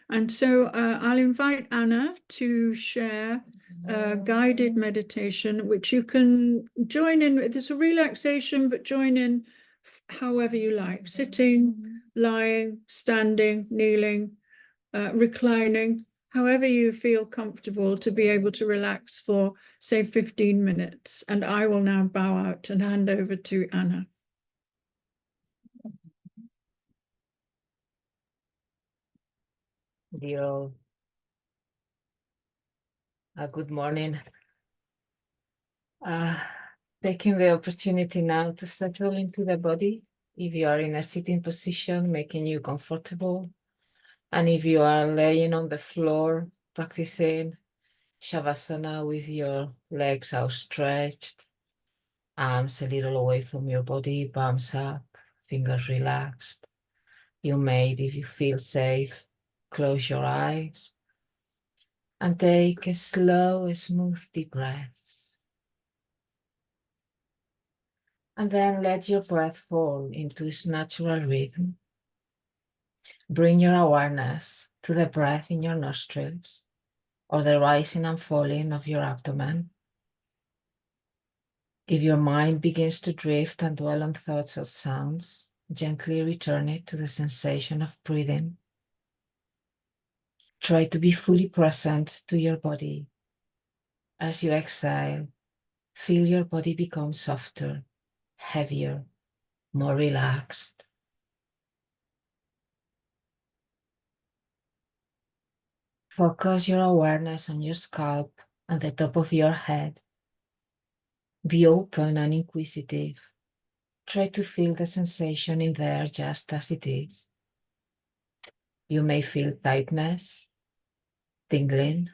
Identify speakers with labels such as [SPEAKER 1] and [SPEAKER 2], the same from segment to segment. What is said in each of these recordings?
[SPEAKER 1] And so I'll invite Anna to share a guided meditation, which you can join in. There's a relaxation, but join in however you like, sitting, lying, standing, kneeling, reclining, however you feel comfortable to be able to relax for, say, 15 minutes. And I will now bow out and hand over to Anna.
[SPEAKER 2] Dear all, good morning. Taking the opportunity now to settle into the body. If you are in a sitting position, making you comfortable. And if you are laying on the floor, practicing Shavasana with your legs outstretched, arms a little away from your body, palms up, fingers relaxed. You may, if you feel safe, close your eyes and take a slow, smooth, deep breaths. And then let your breath fall into its natural rhythm. Bring your awareness to the breath in your nostrils or the rising and falling of your abdomen. If your mind begins to drift and dwell on thoughts or sounds, gently return it to the sensation of breathing. Try to be fully present to your body. As you exhale, feel your body become softer, heavier, more relaxed. Focus your awareness on your scalp and the top of your head. Be open and inquisitive. Try to feel the sensation in there just as it is. You may feel tightness, tingling,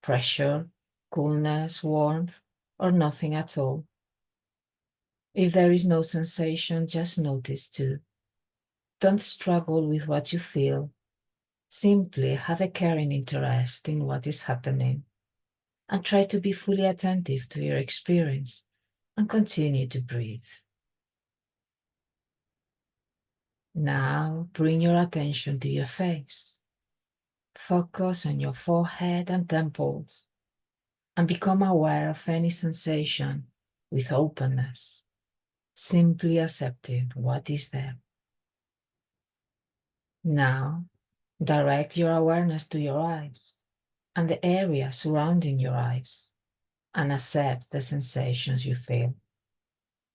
[SPEAKER 2] pressure, coolness, warmth, or nothing at all. If there is no sensation, just notice too. Don't struggle with what you feel. Simply have a caring interest in what is happening and try to be fully attentive to your experience and continue to breathe. Now bring your attention to your face. Focus on your forehead and temples and become aware of any sensation with openness, simply accepting what is there. Now direct your awareness to your eyes and the area surrounding your eyes and accept the sensations you feel.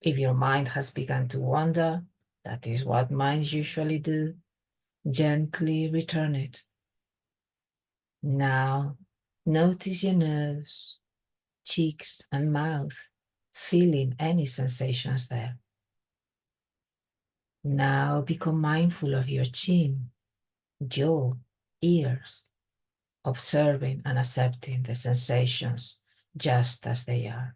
[SPEAKER 2] If your mind has begun to wander, that is what minds usually do, gently return it. Now, notice your nose, cheeks, and mouth, feeling any sensations there. Now become mindful of your chin, jaw, ears, observing and accepting the sensations just as they are.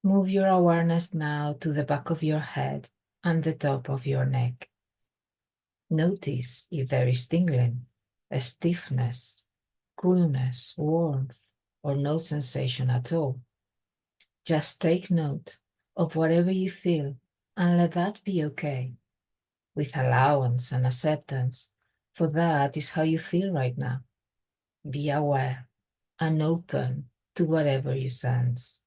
[SPEAKER 2] Move your awareness now to the back of your head and the top of your neck. Notice if there is tingling, a stiffness, coolness, warmth, or no sensation at all. Just take note of whatever you feel and let that be okay, with allowance and acceptance, for that is how you feel right now. Be aware and open to whatever you sense.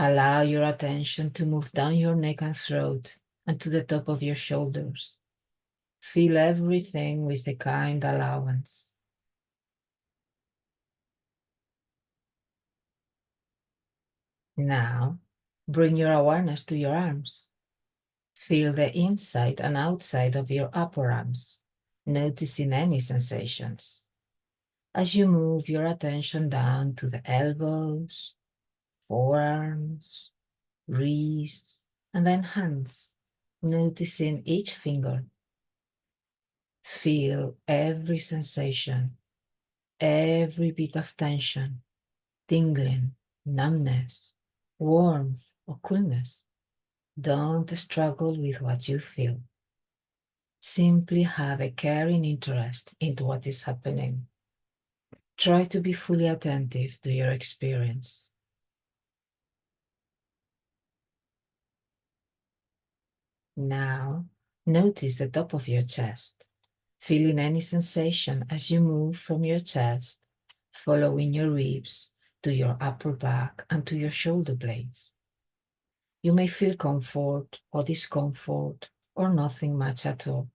[SPEAKER 2] Allow your attention to move down your neck and throat and to the top of your shoulders. Feel everything with a kind allowance. Now, bring your awareness to your arms. Feel the inside and outside of your upper arms, noticing any sensations. As you move your attention down to the elbows, forearms, wrists, and then hands, noticing each finger. Feel every sensation, every bit of tension, tingling, numbness, warmth, or coolness. Don't struggle with what you feel. Simply have a caring interest into what is happening. Try to be fully attentive to your experience. Now, notice the top of your chest, feeling any sensation as you move from your chest, following your ribs to your upper back and to your shoulder blades. You may feel comfort or discomfort or nothing much at all.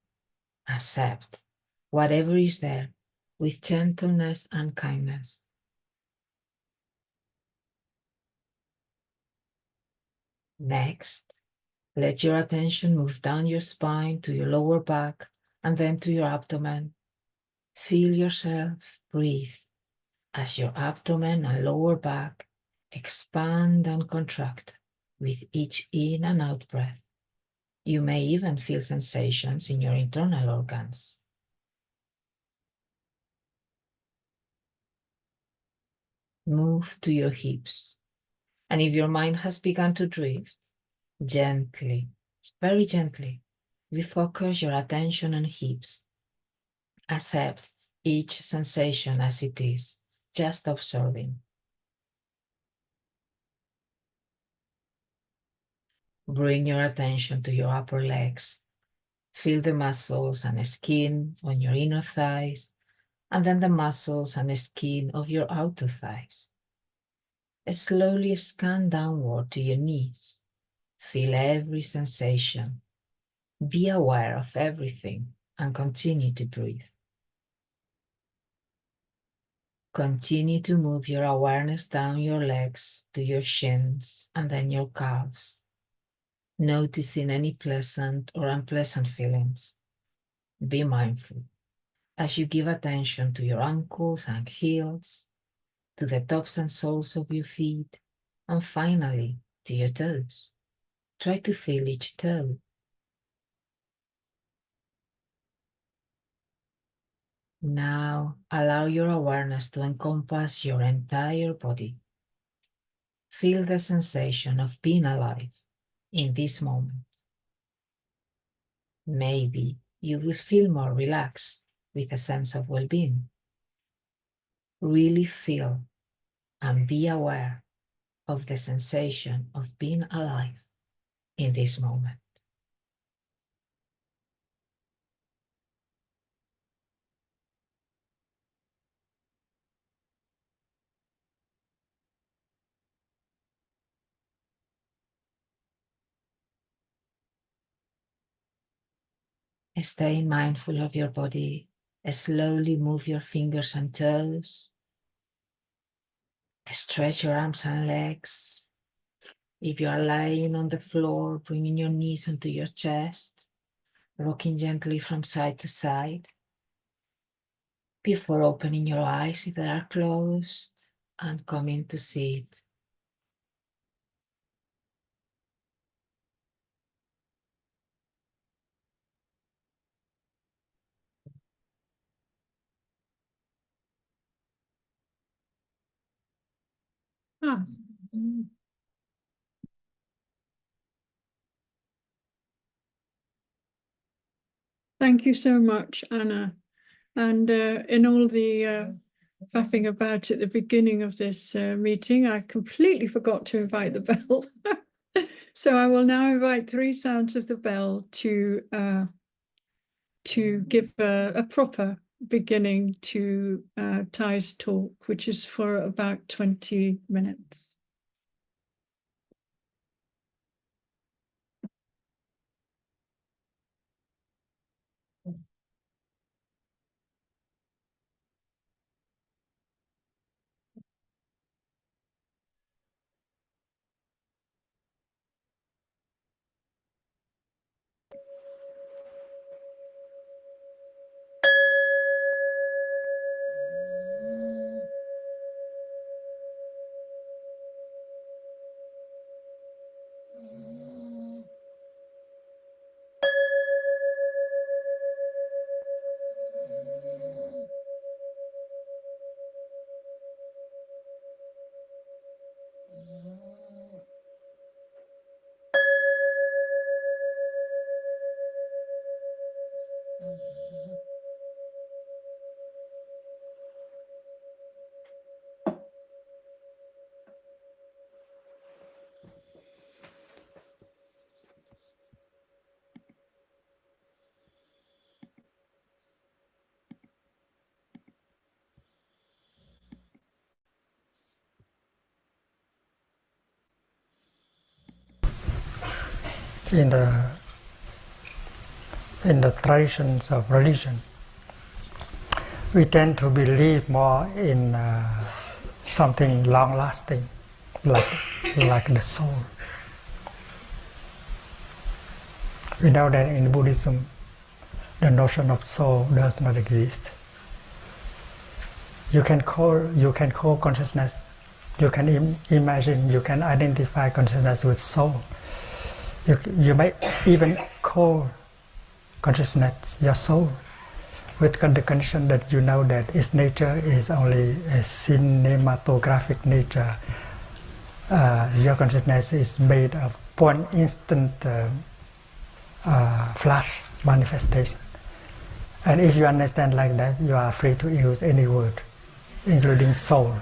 [SPEAKER 2] Accept whatever is there with gentleness and kindness. Next, let your attention move down your spine to your lower back and then to your abdomen. Feel yourself breathe as your abdomen and lower back expand and contract with each in and out breath. You may even feel sensations in your internal organs. Move to your hips. And if your mind has begun to drift, gently, very gently, refocus your attention on hips. Accept each sensation as it is, just observing. Bring your attention to your upper legs. Feel the muscles and skin on your inner thighs, and then the muscles and skin of your outer thighs. Slowly scan downward to your knees. Feel every sensation. Be aware of everything and continue to breathe. Continue to move your awareness down your legs to your shins and then your calves, noticing any pleasant or unpleasant feelings. Be mindful as you give attention to your ankles and heels, to the tops and soles of your feet, and finally to your toes. Try to feel each toe. Now allow your awareness to encompass your entire body. Feel the sensation of being alive in this moment. Maybe you will feel more relaxed with a sense of well-being. Really feel and be aware of the sensation of being alive in this moment. Stay mindful of your body. Slowly move your fingers and toes. Stretch your arms and legs. If you are lying on the floor, bringing your knees onto your chest, rocking gently from side to side. Before opening your eyes if they are closed and coming to sit.
[SPEAKER 1] Ah. Thank you so much, Anna. And in all the faffing about at the beginning of this meeting, I completely forgot to invite the bell. So I will now invite 3 sounds of the bell to give a proper beginning to Thay's talk, which is for about 20 minutes.
[SPEAKER 3] in the traditions of religion, we tend to believe more in something long-lasting, like the soul. We know that in Buddhism, the notion of soul does not exist. You can call consciousness, you can imagine, you can identify consciousness with soul. You may even call consciousness your soul, with the condition that you know that its nature is only a cinematographic nature. Your consciousness is made of one instant flash manifestation. And if you understand like that, you are free to use any word, including soul.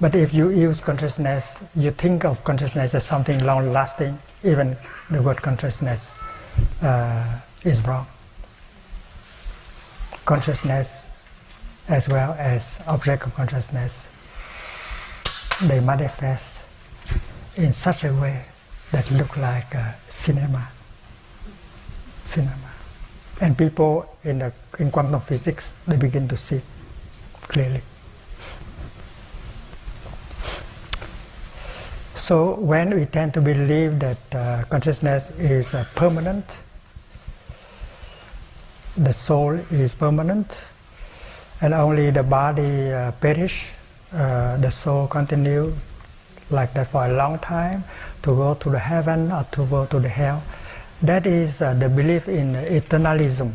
[SPEAKER 3] But if you use consciousness, you think of consciousness as something long-lasting, even the word consciousness is wrong. Consciousness, as well as object of consciousness, they manifest in such a way that look like cinema. And people in quantum physics, they begin to see clearly. So when we tend to believe that consciousness is permanent, the soul is permanent, and only the body perish, the soul continue like that for a long time, to go to the heaven or to go to the hell. That is the belief in eternalism.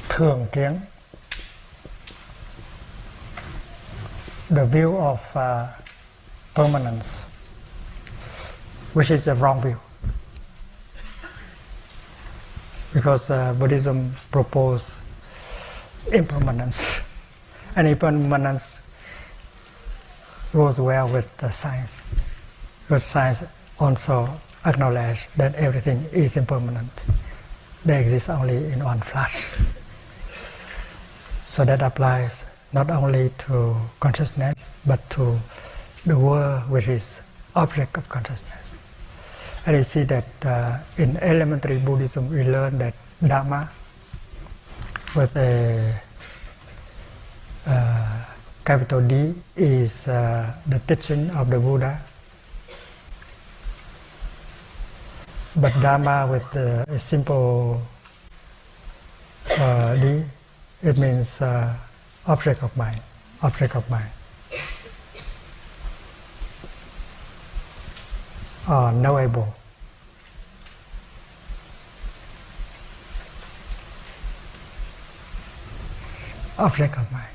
[SPEAKER 3] Thường kiến, the view of permanence, which is a wrong view. Because Buddhism proposes impermanence, and impermanence goes well with science, because science also acknowledges that everything is impermanent. They exist only in one flash. So that applies not only to consciousness, but to the world which is object of consciousness. And you see that in elementary Buddhism, we learn that dharma, with a capital D, is the teaching of the Buddha. But dharma with a simple D, it means object of mind, or knowable. Object of mind.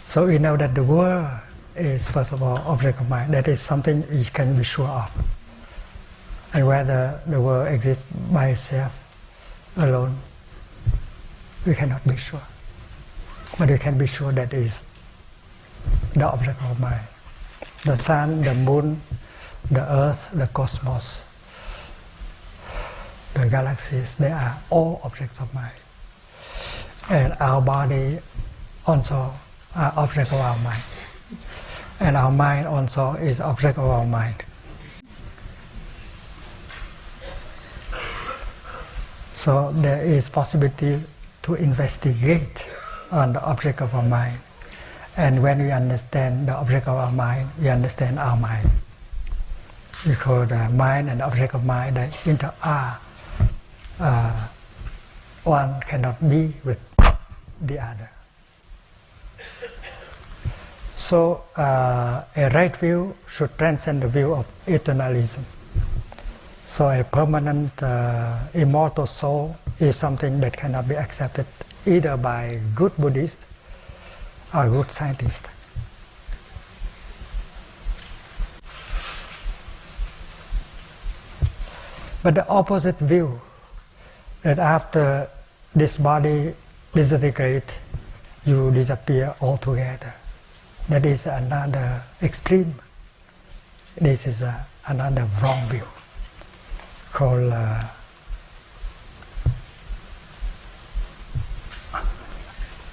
[SPEAKER 3] So we know that the world is, first of all, object of mind. That is something we can be sure of. And whether the world exists by itself, alone, we cannot be sure. But we can be sure that it is the object of mind. The sun, the moon, the earth, the cosmos, the galaxies, they are all objects of mind. And our body also are object of our mind. And our mind also is object of our mind. So there is possibility to investigate on the object of our mind. And when we understand the object of our mind, we understand our mind. Because the mind and the object of mind, they are. One cannot be with the other. So a right view should transcend the view of eternalism. So a permanent, immortal soul is something that cannot be accepted either by good Buddhists or good scientists. But the opposite view, that after this body disintegrates, you disappear altogether, that is another extreme. This is another wrong view, called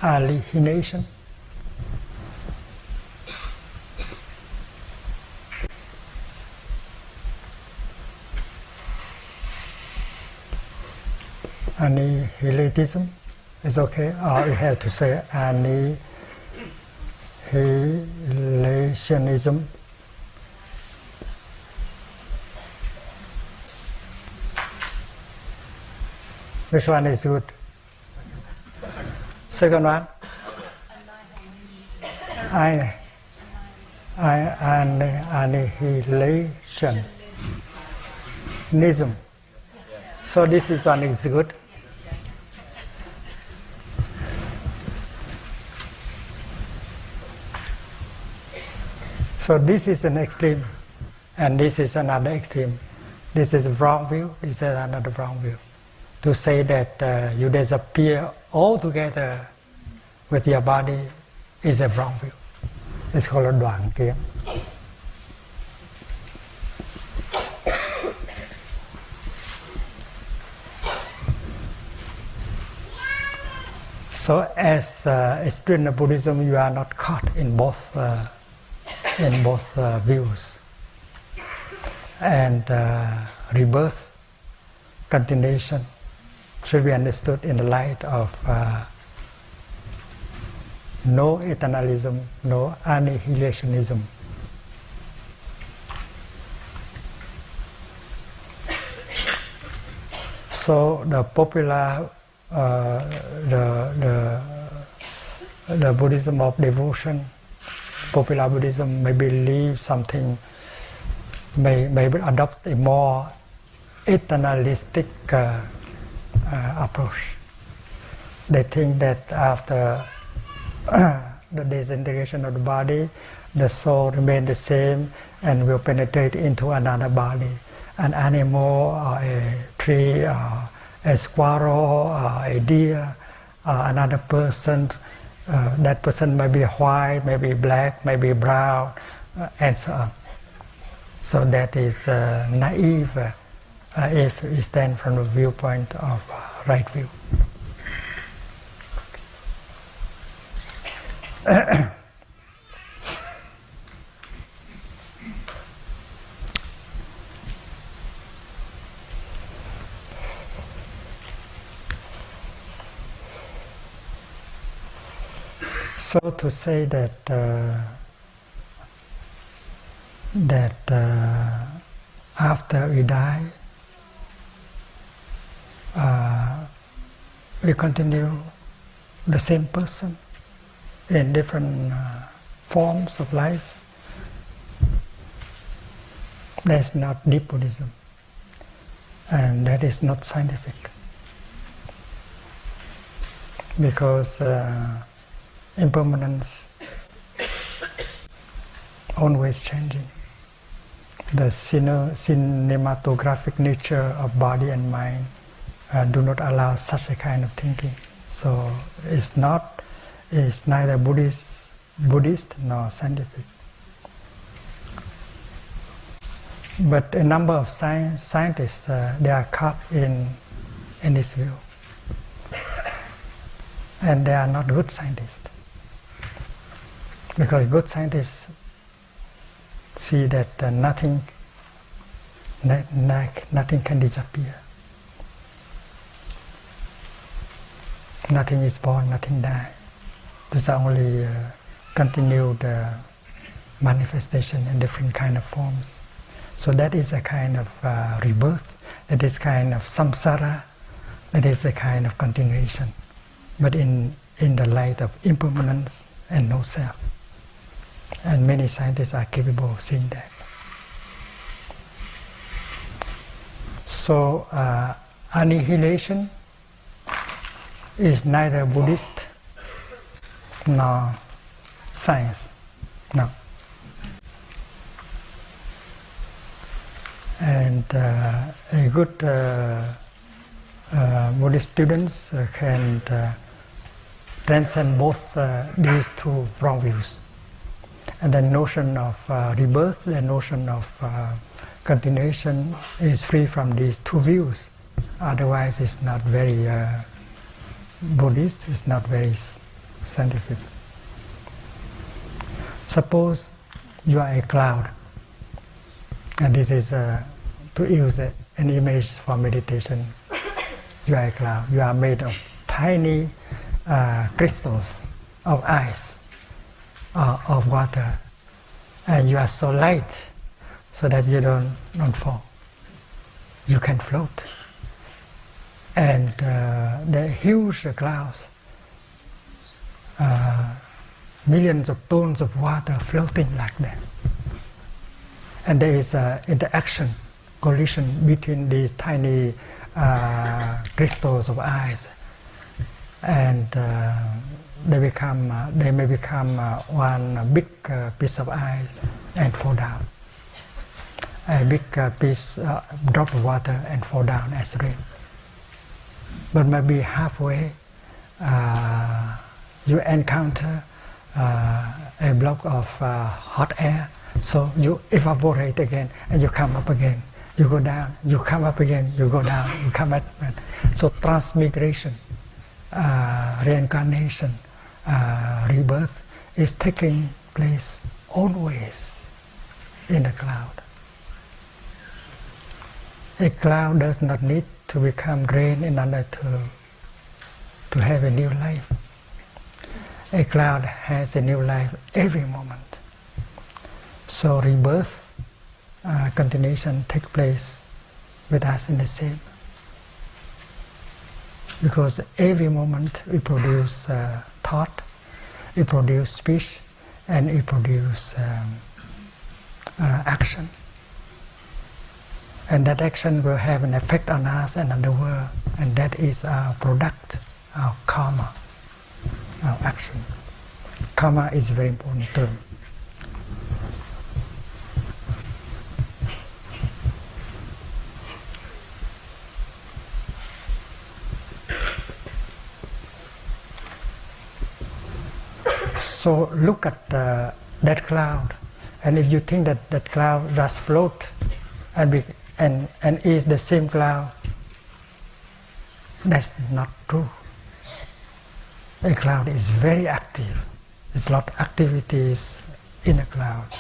[SPEAKER 3] alienation. Annihilatism is okay, or you have to say annihilationism. Which one is good? Second one? Annihilationism. So this is one is good. So this is an extreme, and this is another extreme. This is a wrong view, this is another wrong view. To say that you disappear altogether with your body is a wrong view. It's called a đoạn kiến. So as a student of Buddhism, you are not caught in both views. And rebirth, continuation, should be understood in the light of no eternalism, no annihilationism. So the popular, the Buddhism of devotion, popular Buddhism may believe something, may adopt a more eternalistic approach. They think that after the disintegration of the body, the soul remains the same and will penetrate into another body, an animal or a tree or a squirrel or a deer or another person. That person may be white, may be black, may be brown, and so on. So that is naive if we stand from the viewpoint of right view. So to say that after we die, we continue the same person in different forms of life, that's not deep Buddhism, and that is not scientific, because impermanence always changing. The cinematographic nature of body and mind do not allow such a kind of thinking. So it's neither Buddhist nor scientific. But a number of scientists they are caught in this view, and they are not good scientists, because good scientists see that nothing can disappear. Nothing is born, nothing dies. These are only continued manifestation in different kind of forms. So that is a kind of rebirth, that is kind of samsara, that is a kind of continuation, but in the light of impermanence and no self. And many scientists are capable of seeing that. So annihilation is neither Buddhist nor science. No. And a good Buddhist students can transcend both these two wrong views. And the notion of rebirth, the notion of continuation is free from these two views. Otherwise it's not very Buddhist, it's not very scientific. Suppose you are a cloud, and this is to use an image for meditation. You are a cloud. You are made of tiny crystals of ice or of water, and you are so light so that you don't fall. You can float. And the huge clouds, millions of tons of water floating like that. And there is interaction, collision between these tiny crystals of ice, and they may become one big piece of ice and fall down. A big drop of water and fall down as rain. But maybe halfway you encounter a block of hot air, so you evaporate again and you come up again. You go down, you come up again, you go down, you come up again. So transmigration, reincarnation, rebirth is taking place always in the cloud. A cloud does not need to become rain in order to have a new life. A cloud has a new life every moment. So rebirth, continuation take place with us in the same. Because every moment we produce thought, we produce speech, and we produce action. And that action will have an effect on us and on the world, and that is our product, our karma, our action. Karma is a very important term. So look at that cloud, and if you think that that cloud just float and is the same cloud, that's not true. A cloud is very active. There's a lot of activities in a cloud,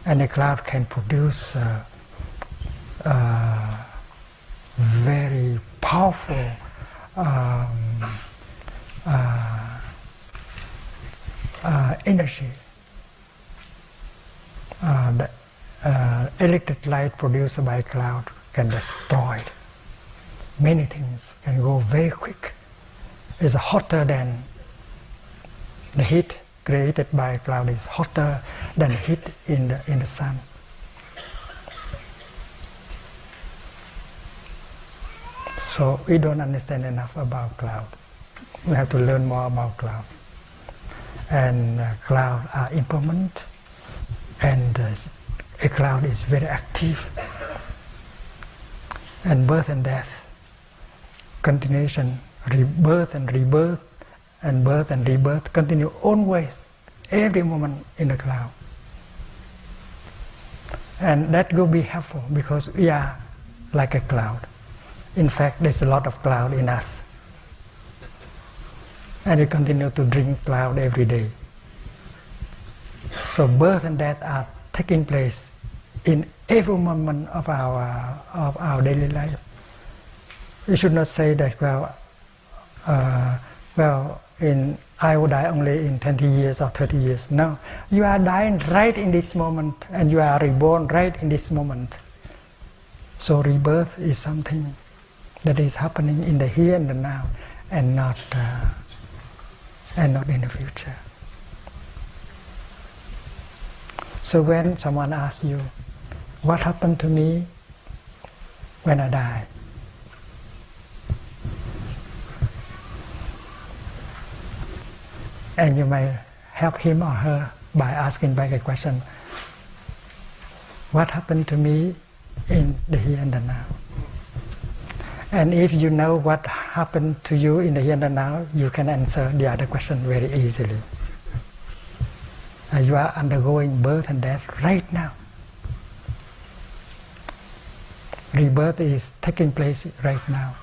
[SPEAKER 3] and a cloud can produce very powerful energy. The electric light produced by a cloud can destroy many things, can go very quick. It's hotter than the heat created by a cloud is hotter than heat in the sun. So we don't understand enough about clouds. We have to learn more about clouds. And clouds are impermanent, and a cloud is very active. And birth and death, continuation, rebirth and rebirth, and birth and rebirth continue always, every moment in the cloud. And that will be helpful because we are like a cloud. In fact, there's a lot of cloud in us. And we continue to drink cloud every day. So birth and death are taking place in every moment of our daily life. We should not say that, I will die only in 20 years or 30 years. No, you are dying right in this moment, and you are reborn right in this moment. So rebirth is something that is happening in the here and the now, and not in the future. So when someone asks you, what happened to me when I die? And you may help him or her by asking back a question, what happened to me in the here and the now? And if you know what happened to you in the here and the now, you can answer the other question very easily. You are undergoing birth and death right now. Rebirth is taking place right now.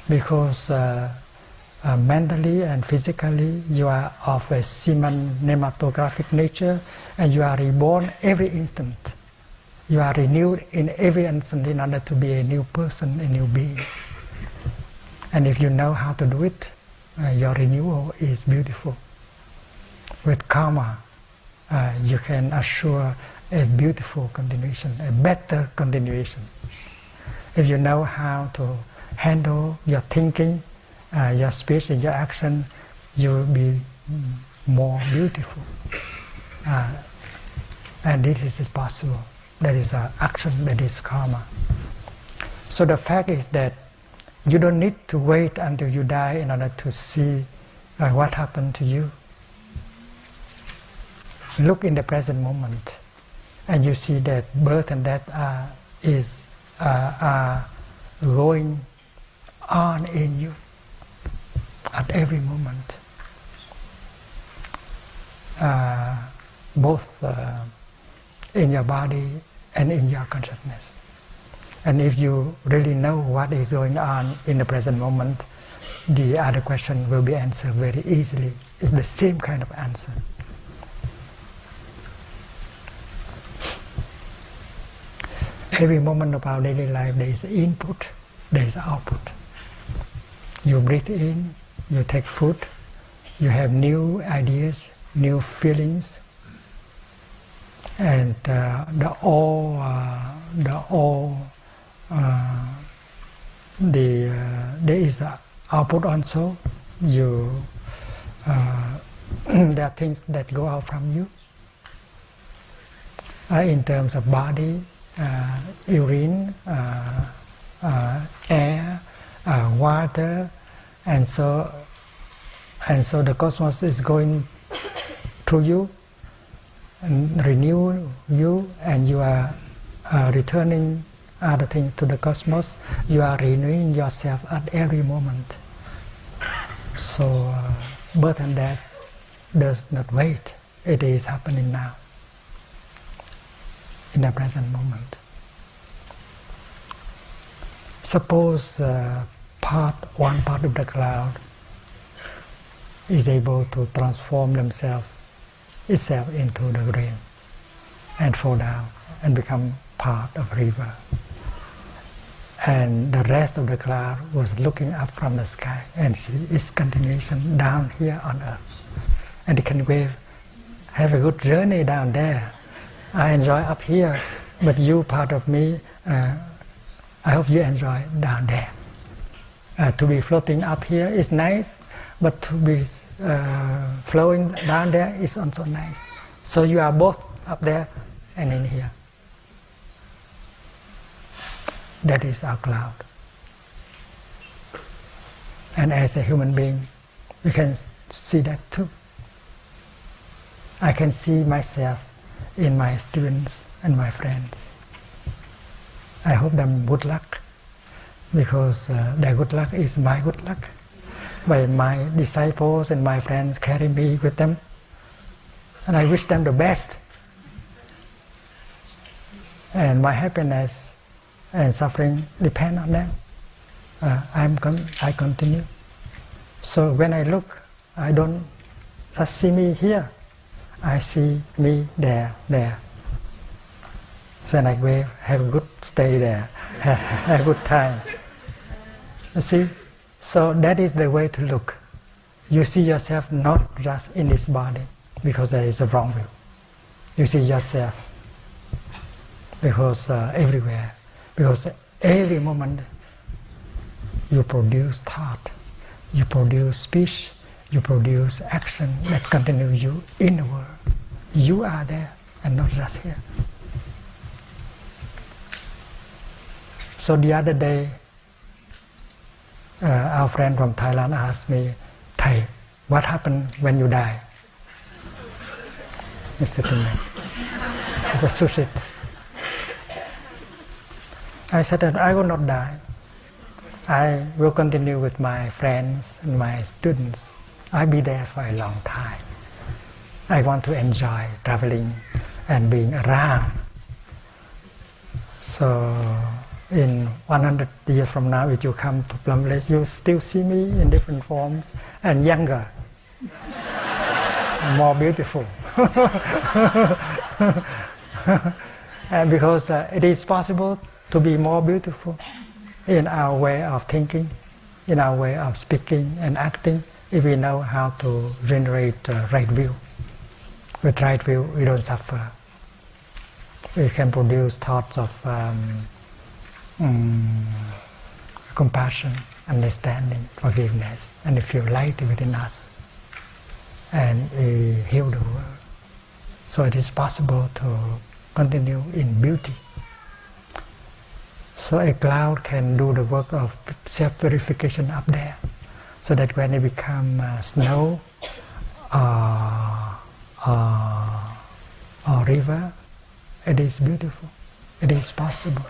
[SPEAKER 3] Because mentally and physically, you are of a cinematographic nature, and you are reborn every instant. You are renewed in every instant in order to be a new person, a new being. And if you know how to do it, your renewal is beautiful. With karma, you can assure a beautiful continuation, a better continuation. If you know how to handle your thinking, your speech and your action, you will be more beautiful. And this is possible. That is action, that is karma. So the fact is that you don't need to wait until you die in order to see what happened to you. Look in the present moment, and you see that birth and death are going on in you at every moment, both in your body and in your consciousness. And if you really know what is going on in the present moment, the other question will be answered very easily. It's the same kind of answer. Every moment of our daily life, there is input, there is output. You breathe in, you take food, you have new ideas, new feelings, and there is output also. There are things that go out from you in terms of body, urine, air, water, and so the cosmos is going through you and renew you, and you are returning other things to the cosmos. You are renewing yourself at every moment. So birth and death does not wait. It is happening now, in the present moment. Suppose one part of the cloud is able to transform itself into the rain and fall down and become part of a river. And the rest of the cloud was looking up from the sky and see its continuation down here on earth. And it can have a good journey down there. I enjoy up here, but you, part of me, I hope you enjoy down there. To be floating up here is nice, but to be flowing down there is also nice. So you are both up there and in here. That is our cloud. And as a human being, we can see that too. I can see myself in my students and my friends. I hope them good luck, because their good luck is my good luck. By my disciples and my friends carry me with them, and I wish them the best. And my happiness and suffering depend on them. I continue. So when I look, I don't just see me here. I see me there. So I wave, have a good stay there, have a good time. You see? So that is the way to look. You see yourself not just in this body, because there is a wrong view. You see yourself because everywhere, because every moment you produce thought, you produce speech, you produce action that continue you in the world. You are there and not just here. So the other day, our friend from Thailand asked me, Thay, what happened when you die? He said to me, he said, Sushit. I said that I will not die. I will continue with my friends and my students. I'll be there for a long time. I want to enjoy traveling and being around. So in 100 years from now, if you come to Plum Village, you still see me in different forms and younger, and more beautiful. And because it is possible to be more beautiful in our way of thinking, in our way of speaking and acting, if we know how to generate right view. With right view, we don't suffer. We can produce thoughts of compassion, understanding, forgiveness, and we feel light within us, and we heal the world. So it is possible to continue in beauty. So a cloud can do the work of self-purification up there, so that when it becomes snow or river, it is beautiful. It is possible.